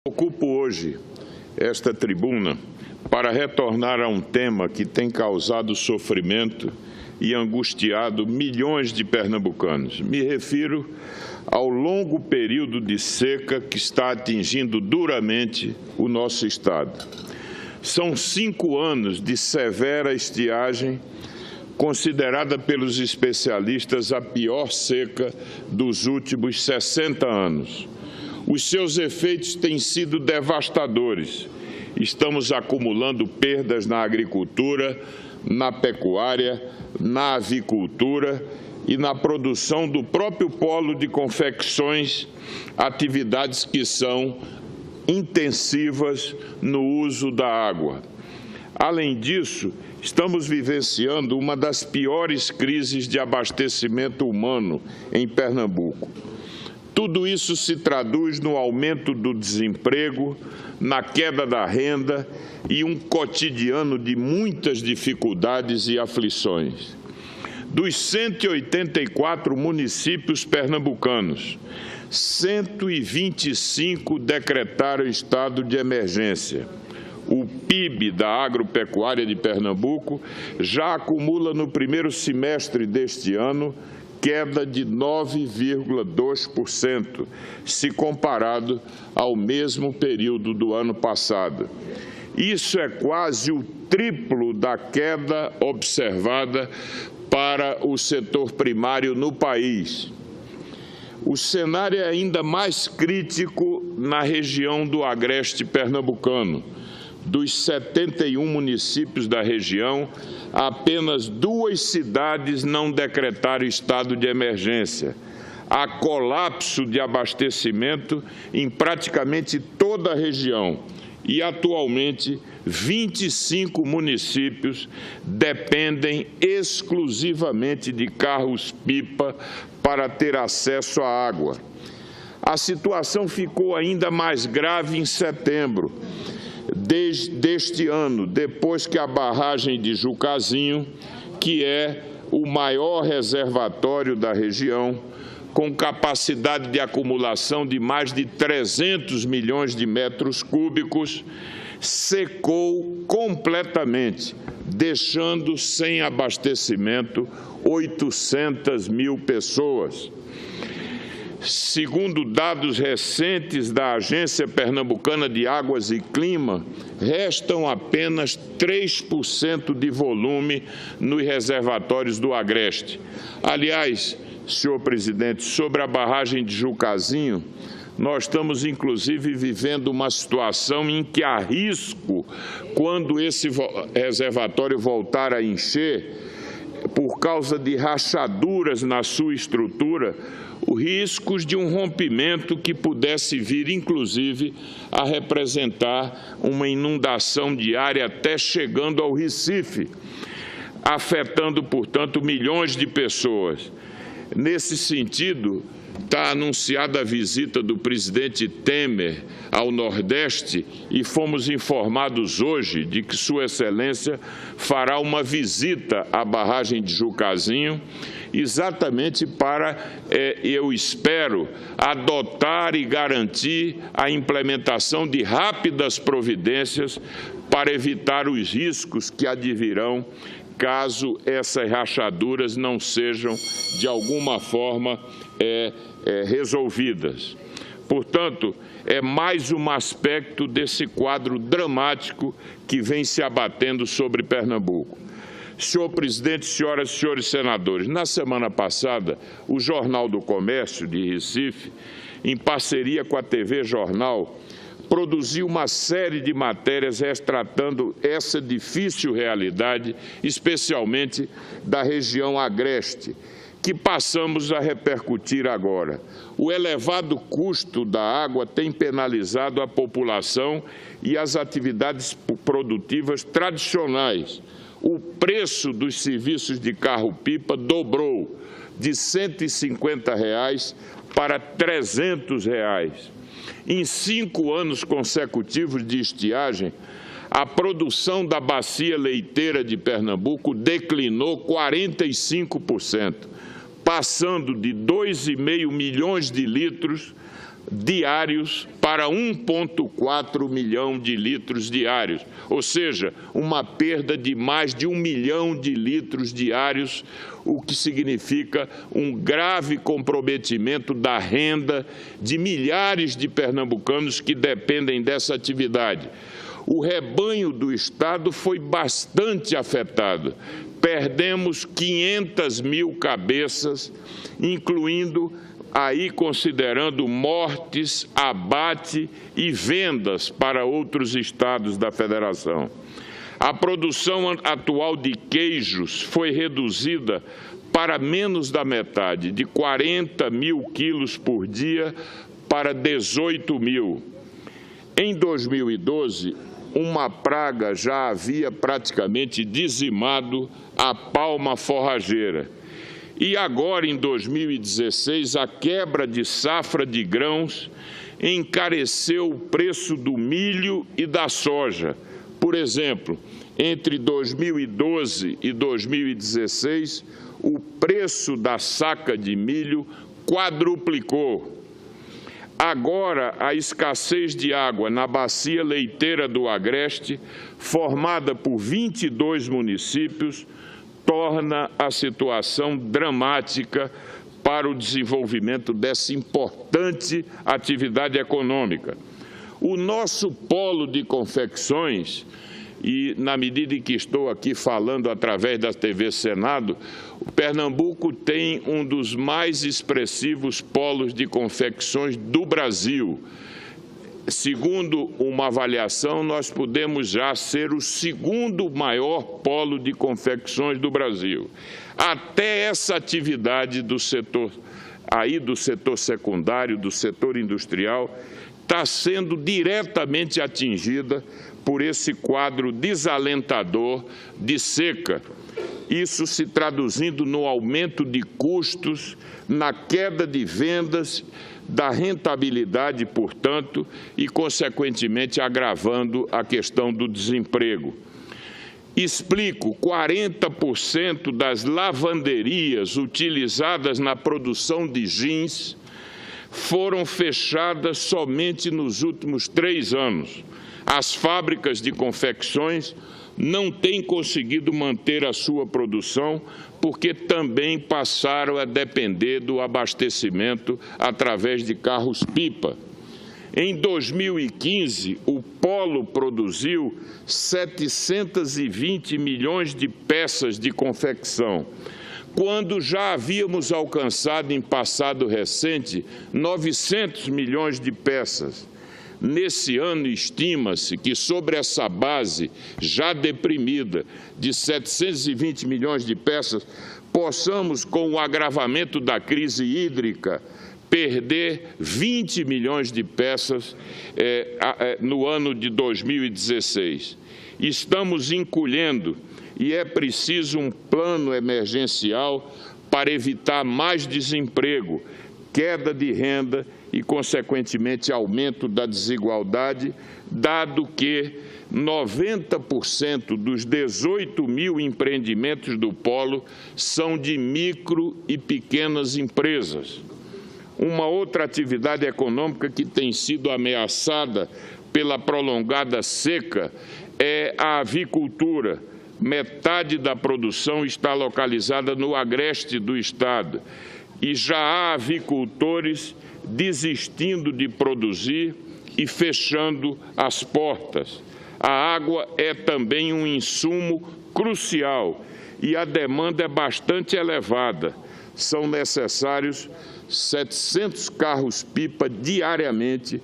Ocupo hoje esta tribuna para retornar a um tema que tem causado sofrimento e angustiado milhões de pernambucanos. Me refiro ao longo período de seca que está atingindo duramente o nosso estado. São 5 anos de severa estiagem, considerada pelos especialistas a pior seca dos últimos 60 anos. Os seus efeitos têm sido devastadores. Estamos acumulando perdas na agricultura, na pecuária, na avicultura e na produção do próprio polo de confecções, atividades que são intensivas no uso da água. Além disso, estamos vivenciando uma das piores crises de abastecimento humano em Pernambuco. Tudo isso se traduz no aumento do desemprego, na queda da renda e um cotidiano de muitas dificuldades e aflições. Dos 184 municípios pernambucanos, 125 decretaram estado de emergência. O PIB da agropecuária de Pernambuco já acumula no primeiro semestre deste ano queda de 9,2%, se comparado ao mesmo período do ano passado. Isso é quase o triplo da queda observada para o setor primário no país. O cenário é ainda mais crítico na região do agreste pernambucano. Dos 71 municípios da região, apenas 2 cidades não decretaram estado de emergência. Há colapso de abastecimento em praticamente toda a região e, atualmente, 25 municípios dependem exclusivamente de carros-pipa para ter acesso à água. A situação ficou ainda mais grave em setembro deste ano, depois que a barragem de Jucazinho, que é o maior reservatório da região, com capacidade de acumulação de mais de 300 milhões de metros cúbicos, secou completamente, deixando sem abastecimento 800 mil pessoas. Segundo dados recentes da Agência Pernambucana de Águas e Clima, restam apenas 3% de volume nos reservatórios do Agreste. Aliás, senhor presidente, sobre a barragem de Jucazinho, nós estamos, inclusive, vivendo uma situação em que há risco, quando esse reservatório voltar a encher, por causa de rachaduras na sua estrutura, riscos de um rompimento que pudesse vir, inclusive, a representar uma inundação diária até chegando ao Recife, afetando, portanto, milhões de pessoas. Nesse sentido, está anunciada a visita do presidente Temer ao Nordeste e fomos informados hoje de que Sua Excelência fará uma visita à barragem de Jucazinho, exatamente para, eu espero, adotar e garantir a implementação de rápidas providências para evitar os riscos que advirão caso essas rachaduras não sejam, de alguma forma, resolvidas. Portanto, é mais um aspecto desse quadro dramático que vem se abatendo sobre Pernambuco. Senhor presidente, senhoras e senhores senadores, na semana passada, o Jornal do Comércio de Recife, em parceria com a TV Jornal, produziu uma série de matérias retratando essa difícil realidade, especialmente da região agreste, que passamos a repercutir agora. O elevado custo da água tem penalizado a população e as atividades produtivas tradicionais. O preço dos serviços de carro-pipa dobrou de R$ 150 para R$ 300. Em 5 anos consecutivos de estiagem, a produção da bacia leiteira de Pernambuco declinou 45%, passando de 2,5 milhões de litros diários para 1,4 milhão de litros diários, ou seja, uma perda de mais de 1 milhão de litros diários, o que significa um grave comprometimento da renda de milhares de pernambucanos que dependem dessa atividade. O rebanho do Estado foi bastante afetado. Perdemos 500 mil cabeças, incluindo aí considerando mortes, abate e vendas para outros estados da federação. A produção atual de queijos foi reduzida para menos da metade, de 40 mil quilos por dia para 18 mil. Em 2012, uma praga já havia praticamente dizimado a palma forrageira. E agora, em 2016, a quebra de safra de grãos encareceu o preço do milho e da soja. Por exemplo, entre 2012 e 2016, o preço da saca de milho quadruplicou. Agora, a escassez de água na bacia leiteira do Agreste, formada por 22 municípios, torna a situação dramática para o desenvolvimento dessa importante atividade econômica. O nosso polo de confecções, e na medida em que estou aqui falando através da TV Senado, o Pernambuco tem um dos mais expressivos polos de confecções do Brasil. Segundo uma avaliação, nós podemos já ser o segundo maior polo de confecções do Brasil. Até essa atividade do setor secundário, do setor industrial, está sendo diretamente atingida por esse quadro desalentador de seca. Isso se traduzindo no aumento de custos, na queda de vendas, da rentabilidade, portanto, e, consequentemente, agravando a questão do desemprego. Explico, 40% das lavanderias utilizadas na produção de jeans foram fechadas somente nos últimos 3 anos. As fábricas de confecções não têm conseguido manter a sua produção porque também passaram a depender do abastecimento através de carros-pipa. Em 2015, o polo produziu 720 milhões de peças de confecção, quando já havíamos alcançado em passado recente 900 milhões de peças. Nesse ano, estima-se que, sobre essa base já deprimida de 720 milhões de peças, possamos, com o agravamento da crise hídrica, perder 20 milhões de peças no ano de 2016. Estamos encolhendo e é preciso um plano emergencial para evitar mais desemprego, queda de renda e, consequentemente, aumento da desigualdade, dado que 90% dos 18 mil empreendimentos do polo são de micro e pequenas empresas. Uma outra atividade econômica que tem sido ameaçada pela prolongada seca é a avicultura. Metade da produção está localizada no agreste do estado e já há avicultores desistindo de produzir e fechando as portas. A água é também um insumo crucial e a demanda é bastante elevada. São necessários 700 carros-pipa diariamente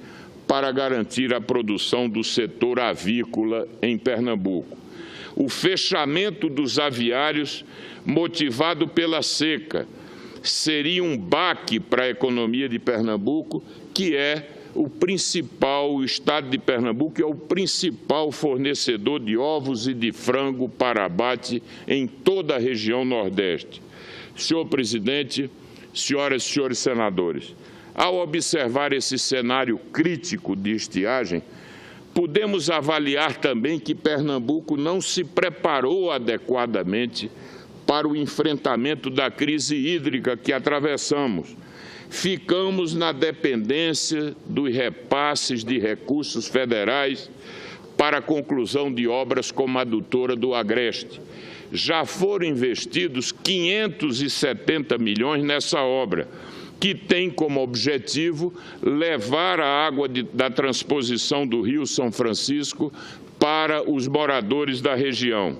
para garantir a produção do setor avícola em Pernambuco. O fechamento dos aviários, motivado pela seca, seria um baque para a economia de Pernambuco, que é o estado de Pernambuco é o principal fornecedor de ovos e de frango para abate em toda a região Nordeste. Senhor presidente, senhoras e senhores senadores, ao observar esse cenário crítico de estiagem, podemos avaliar também que Pernambuco não se preparou adequadamente para o enfrentamento da crise hídrica que atravessamos. ficamos na dependência dos repasses de recursos federais para a conclusão de obras como a adutora do Agreste. Já foram investidos 570 milhões nessa obra, que tem como objetivo levar a água da transposição do Rio São Francisco para os moradores da região.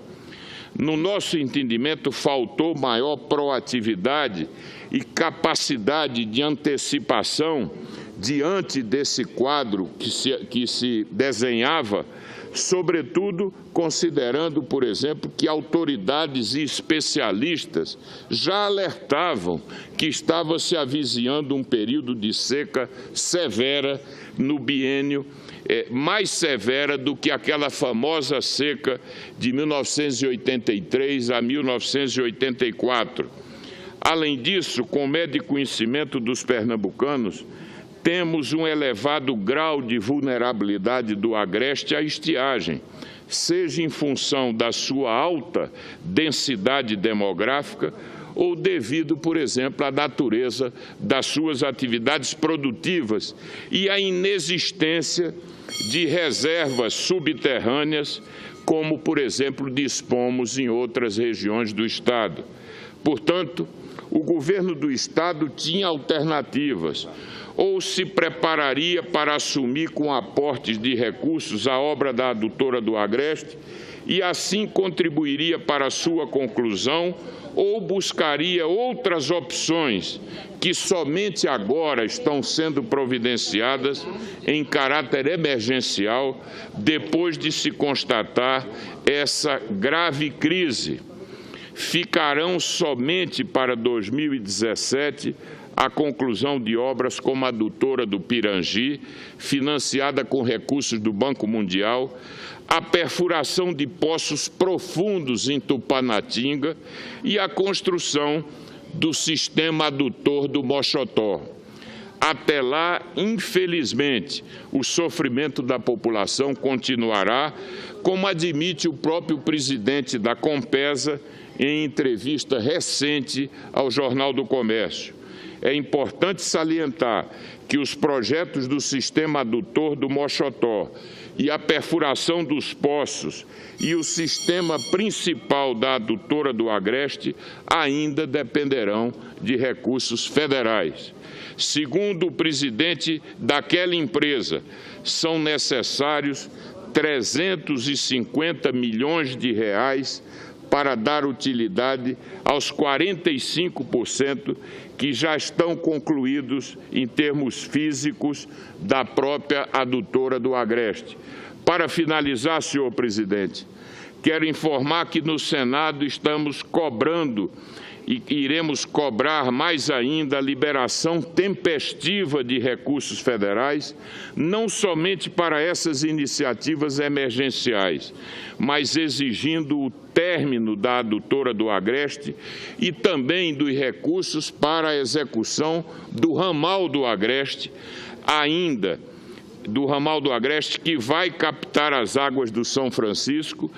No nosso entendimento, faltou maior proatividade e capacidade de antecipação diante desse quadro que se desenhava, sobretudo considerando, por exemplo, que autoridades e especialistas já alertavam que estava se avizinhando um período de seca severa no biênio, mais severa do que aquela famosa seca de 1983 a 1984. Além disso, com médio conhecimento dos pernambucanos, temos um elevado grau de vulnerabilidade do Agreste à estiagem, seja em função da sua alta densidade demográfica ou devido, por exemplo, à natureza das suas atividades produtivas e à inexistência de reservas subterrâneas, como, por exemplo, dispomos em outras regiões do Estado. Portanto, o governo do Estado tinha alternativas: ou se prepararia para assumir com aportes de recursos a obra da adutora do Agreste e assim contribuiria para a sua conclusão, ou buscaria outras opções que somente agora estão sendo providenciadas em caráter emergencial, depois de se constatar essa grave crise. Ficarão somente para 2017 a conclusão de obras como a adutora do Pirangi, financiada com recursos do Banco Mundial, a perfuração de poços profundos em Tupanatinga e a construção do sistema adutor do Moxotó. Até lá, infelizmente, o sofrimento da população continuará, como admite o próprio presidente da Compesa em entrevista recente ao Jornal do Comércio. É importante salientar que os projetos do sistema adutor do Moxotó e a perfuração dos poços e o sistema principal da adutora do Agreste ainda dependerão de recursos federais. Segundo o presidente daquela empresa, são necessários 350 milhões de reais para dar utilidade aos 45% que já estão concluídos em termos físicos da própria adutora do Agreste. Para finalizar, senhor presidente, quero informar que no Senado estamos cobrando e iremos cobrar mais ainda a liberação tempestiva de recursos federais, não somente para essas iniciativas emergenciais, mas exigindo o término da adutora do Agreste e também dos recursos para a execução do ramal do Agreste, que vai captar as águas do São Francisco.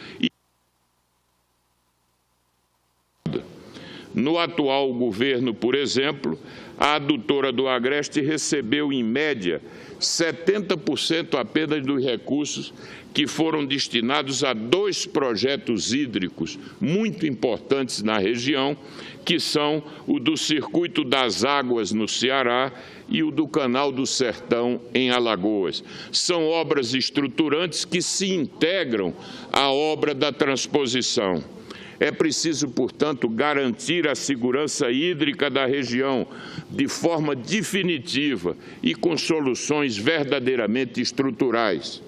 No atual governo, por exemplo, a adutora do Agreste recebeu, em média, 70% apenas dos recursos que foram destinados a 2 projetos hídricos muito importantes na região, que são o do Circuito das Águas no Ceará e o do Canal do Sertão em Alagoas. São obras estruturantes que se integram à obra da transposição. É preciso, portanto, garantir a segurança hídrica da região de forma definitiva e com soluções verdadeiramente estruturais.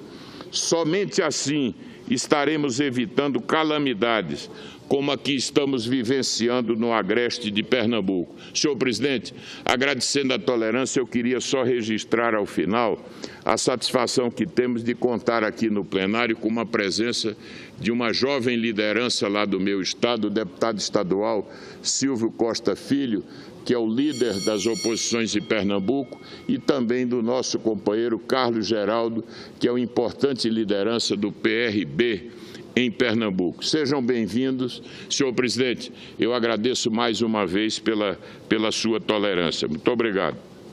Somente assim estaremos evitando calamidades como a que estamos vivenciando no Agreste de Pernambuco. Senhor presidente, agradecendo a tolerância, eu queria só registrar ao final a satisfação que temos de contar aqui no plenário com uma presença de uma jovem liderança lá do meu estado, o deputado estadual Silvio Costa Filho, que é o líder das oposições de Pernambuco, e também do nosso companheiro Carlos Geraldo, que é uma importante liderança do PRB em Pernambuco. Sejam bem-vindos. Senhor presidente, eu agradeço mais uma vez pela sua tolerância. Muito obrigado.